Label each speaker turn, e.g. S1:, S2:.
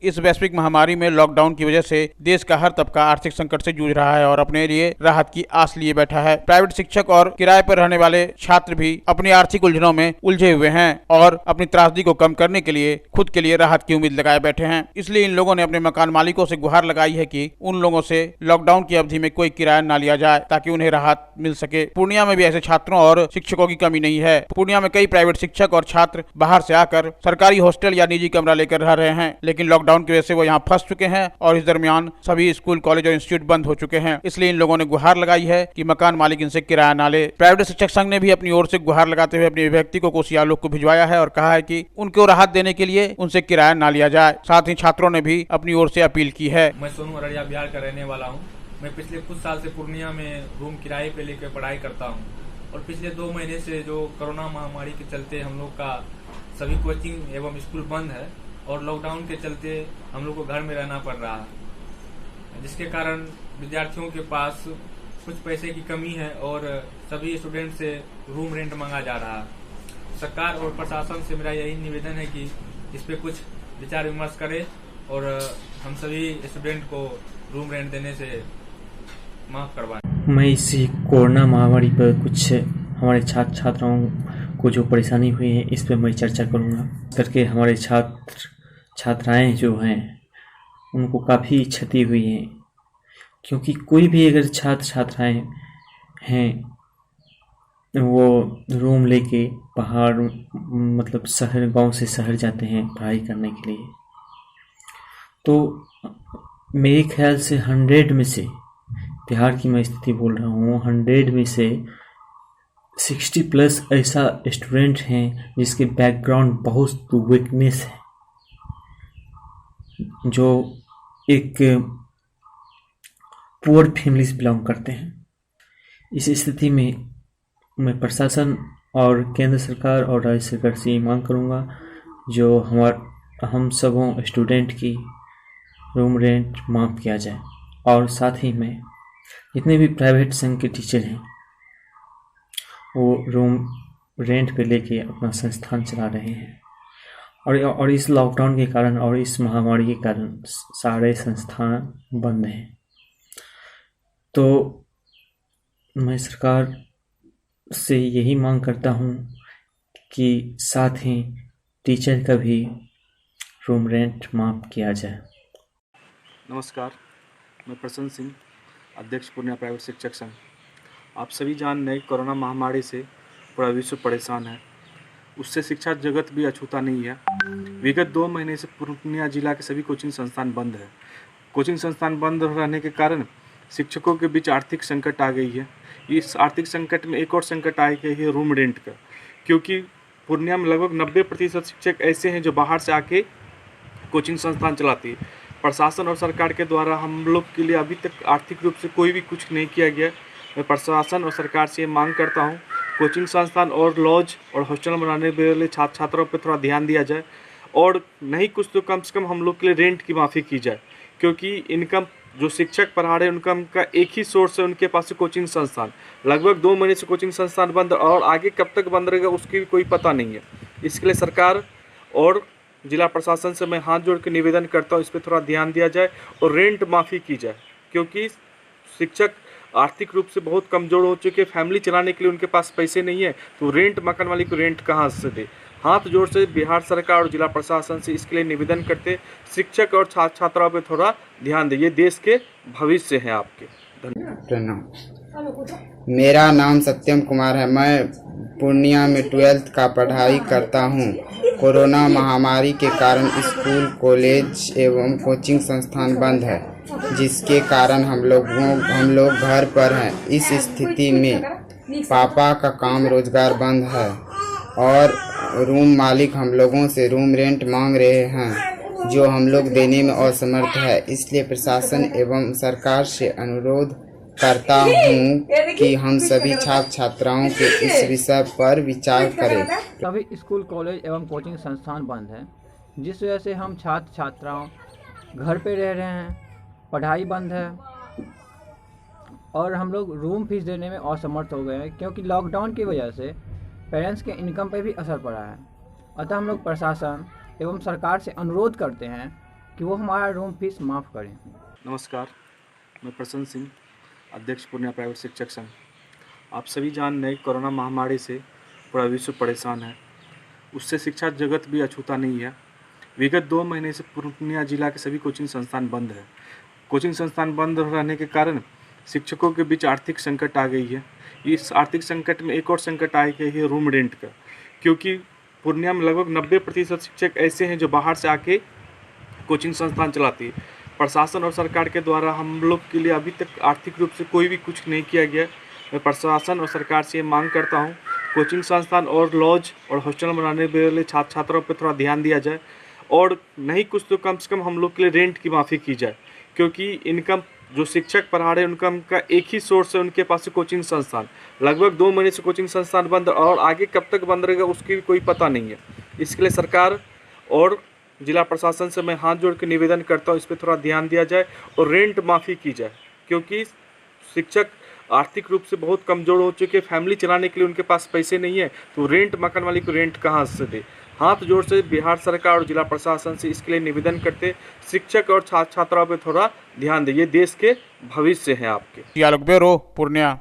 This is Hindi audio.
S1: इस वैश्विक महामारी में लॉकडाउन की वजह से देश का हर तबका आर्थिक संकट से जूझ रहा है और अपने लिए राहत की आस लिए बैठा है। प्राइवेट शिक्षक और किराए पर रहने वाले छात्र भी अपनी आर्थिक उलझनों में उलझे हुए हैं और अपनी त्रासदी को कम करने के लिए खुद के लिए राहत की उम्मीद लगाए बैठे हैं। इसलिए इन लोगों ने अपने मकान मालिकों से गुहार लगाई है कि उन लोगों से लॉकडाउन की अवधि में कोई किराया न लिया जाए ताकि उन्हें राहत मिल सके। पूर्णिया में भी ऐसे छात्रों और शिक्षकों की कमी नहीं है। पूर्णिया में कई प्राइवेट शिक्षक और छात्र बाहर से आकर सरकारी हॉस्टल या निजी कमरा लेकर रह रहे हैं, लेकिन लॉकडाउन की वजह से वो यहाँ फंस चुके हैं और इस दरमियान सभी स्कूल, कॉलेज और इंस्टीट्यूट बंद हो चुके हैं। इसलिए इन लोगों ने गुहार लगाई है कि मकान मालिक इनसे किराया न ले। प्राइवेट शिक्षक संघ ने भी अपनी ओर से गुहार लगाते हुए अपनी अभिव्यक्ति को कोसी आलोक को भिजवाया है और कहा है कि उनको राहत देने के लिए उनसे किराया न लिया जाए। साथ ही छात्रों ने भी अपनी ओर से अपील की है।
S2: मैं सोनू अररिया बिहार का रहने वाला हूँ। मैं पिछले कुछ साल से पूर्णिया में रूम किराए पे लेकर पढ़ाई करता हूँ और पिछले 2 महीने से जो कोरोना महामारी के चलते हम लोग का सभी कोचिंग एवं स्कूल बंद है और लॉकडाउन के चलते हम लोग को घर में रहना पड़ रहा है, जिसके कारण विद्यार्थियों के पास कुछ पैसे की कमी है और सभी स्टूडेंट से रूम रेंट मांगा जा रहा है। सरकार और प्रशासन से मेरा यही निवेदन है कि इस पे कुछ विचार विमर्श करे और हम सभी स्टूडेंट को रूम रेंट देने से माफ करवाएं।
S3: मैं इसी कोरोना महामारी पर कुछ हमारे छात्र छात्राओं को जो परेशानी हुई है इस पर मैं चर्चा करूँगा। करके हमारे छात्र छात्राएं जो हैं उनको काफ़ी क्षति हुई है, क्योंकि कोई भी अगर छात्र छात्राएं हैं वो रूम लेके बाहर मतलब शहर, गांव से शहर जाते हैं पढ़ाई करने के लिए, तो मेरे ख्याल से 100 में से, बिहार की मैं स्थिति बोल रहा हूँ, 100 में से 60+ ऐसा स्टूडेंट हैं जिसके बैकग्राउंड बहुत वीकनेस है, जो एक पुअर फैमिली से बिलोंग करते हैं। इस स्थिति में मैं प्रशासन और केंद्र सरकार और राज्य सरकार से ये मांग करूँगा जो हम सबों स्टूडेंट की रूम रेंट माफ़ किया जाए और साथ ही में जितने भी प्राइवेट संघ के टीचर हैं वो रूम रेंट पे लेके अपना संस्थान चला रहे हैं और इस लॉकडाउन के कारण और इस महामारी के कारण सारे संस्थान बंद हैं। तो मैं सरकार से यही मांग करता हूँ कि साथ ही टीचर का भी रूम रेंट माफ़ किया जाए।
S4: नमस्कार, मैं प्रसन्न सिंह, अध्यक्ष पूर्णिया प्राइवेट शिक्षक संघ। आप सभी जान रहे कोरोना महामारी से पूरा विश्व परेशान है, उससे शिक्षा जगत भी अछूता नहीं है। विगत 2 महीने से पूर्णिया जिला के सभी कोचिंग संस्थान बंद है। कोचिंग संस्थान बंद रहने के कारण शिक्षकों के बीच आर्थिक संकट आ गई है। इस आर्थिक संकट में एक और संकट आ गई है रूम रेंट का, क्योंकि पूर्णिया में लगभग 90% शिक्षक ऐसे हैं जो बाहर से आके कोचिंग संस्थान चलाती है। प्रशासन और सरकार के द्वारा हम लोग के लिए अभी तक आर्थिक रूप से कोई भी कुछ नहीं किया गया। मैं प्रशासन और सरकार से मांग करता हूं कोचिंग संस्थान और लॉज और हॉस्टल बनाने वाले छात्र छात्राओं पर थोड़ा ध्यान दिया जाए और नहीं कुछ तो कम से कम हम लोग के लिए रेंट की माफ़ी की जाए, क्योंकि इनकम जो शिक्षक पढ़ा रहे हैं इनकम का एक ही सोर्स है उनके पास से कोचिंग संस्थान। लगभग 2 महीने से कोचिंग संस्थान बंद और आगे कब तक बंद रहेगा उसकी भी कोई पता नहीं है। इसके लिए सरकार और जिला प्रशासन से मैं हाथ जोड़ के निवेदन करता हूँ इस पर थोड़ा ध्यान दिया जाए और रेंट माफ़ी की जाए, क्योंकि शिक्षक आर्थिक रूप से बहुत कमज़ोर हो चुके हैं। फैमिली चलाने के लिए उनके पास पैसे नहीं है, तो रेंट मकान मालिक को रेंट कहाँ से दे। हाथ जोड़ से बिहार सरकार और जिला प्रशासन से इसके लिए निवेदन करते शिक्षक और छात्र छात्राओं पर थोड़ा ध्यान दें, ये देश के भविष्य हैं आपके।
S5: धन्यवाद। मेरा नाम सत्यम कुमार है। मैं पूर्णिया में 12th का पढ़ाई करता हूँ। कोरोना महामारी के कारण स्कूल, कॉलेज एवं कोचिंग संस्थान बंद है, जिसके कारण हम लोग घर पर हैं। इस स्थिति में पापा का काम रोजगार बंद है और रूम मालिक हम लोगों से रूम रेंट मांग रहे हैं, जो हम लोग देने में असमर्थ है। इसलिए प्रशासन एवं सरकार से अनुरोध करता हूँ कि हम सभी छात्र छात्राओं के इस विषय पर विचार करें।
S6: सभी स्कूल, कॉलेज एवं कोचिंग संस्थान बंद हैं, जिस वजह से हम छात्र छात्राओं घर पे रह रहे हैं, पढ़ाई बंद है और हम लोग रूम फीस देने में असमर्थ हो गए हैं, क्योंकि लॉकडाउन की वजह से पेरेंट्स के इनकम पर भी असर पड़ा है। अतः हम लोग प्रशासन एवं सरकार से अनुरोध करते हैं कि वो हमारा रूम फीस माफ़ करें।
S4: नमस्कार, मैं प्रसन्न सिंह, अध्यक्ष पूर्णिया प्राइवेट शिक्षक संघ। आप सभी जान रहे कोरोना महामारी से पूरा विश्व परेशान है। उससे शिक्षा जगत भी अछूता नहीं है। विगत 2 महीने से पूर्णिया जिला के सभी कोचिंग संस्थान बंद है। कोचिंग संस्थान बंद रहने के कारण शिक्षकों के बीच आर्थिक संकट आ गई है। इस आर्थिक संकट में एक और संकट आ गई है रूम रेंट का, क्योंकि पूर्णिया में लगभग 90% शिक्षक ऐसे हैं जो बाहर से आके कोचिंग संस्थान चलाती है। प्रशासन और सरकार के द्वारा हम लोग के लिए अभी तक आर्थिक रूप से कोई भी कुछ नहीं किया गया। मैं प्रशासन और सरकार से ये मांग करता हूँ, कोचिंग संस्थान और लॉज और हॉस्टल बनाने वाले छात्र छात्राओं पर थोड़ा ध्यान दिया जाए, और नहीं कुछ तो कम से कम हम लोग के लिए रेंट की माफ़ी की जाए, क्योंकि इनकम जो शिक्षक पढ़ा रहे हैं इनकम का एक ही सोर्स है उनके पास, कोचिंग संस्थान। लगभग 2 महीने से कोचिंग संस्थान बंद, और आगे कब तक बंद रहेगा उसकी भी कोई पता नहीं है। इसके लिए सरकार और जिला प्रशासन से मैं हाथ जोड़ के निवेदन करता हूँ, इस पर थोड़ा ध्यान दिया जाए और रेंट माफ़ी की जाए, क्योंकि शिक्षक आर्थिक रूप से बहुत कमज़ोर हो चुके, फैमिली चलाने के लिए उनके पास पैसे नहीं है, तो रेंट मकान वाले को रेंट कहाँ से दे। हाथ जोड़ से बिहार सरकार और जिला प्रशासन से इसके लिए निवेदन करते, शिक्षक और छात्र छात्राओं पर थोड़ा ध्यान दें, ये देश के भविष्य हैं आपके।
S1: आलोक ब्यूरो, पूर्णिया।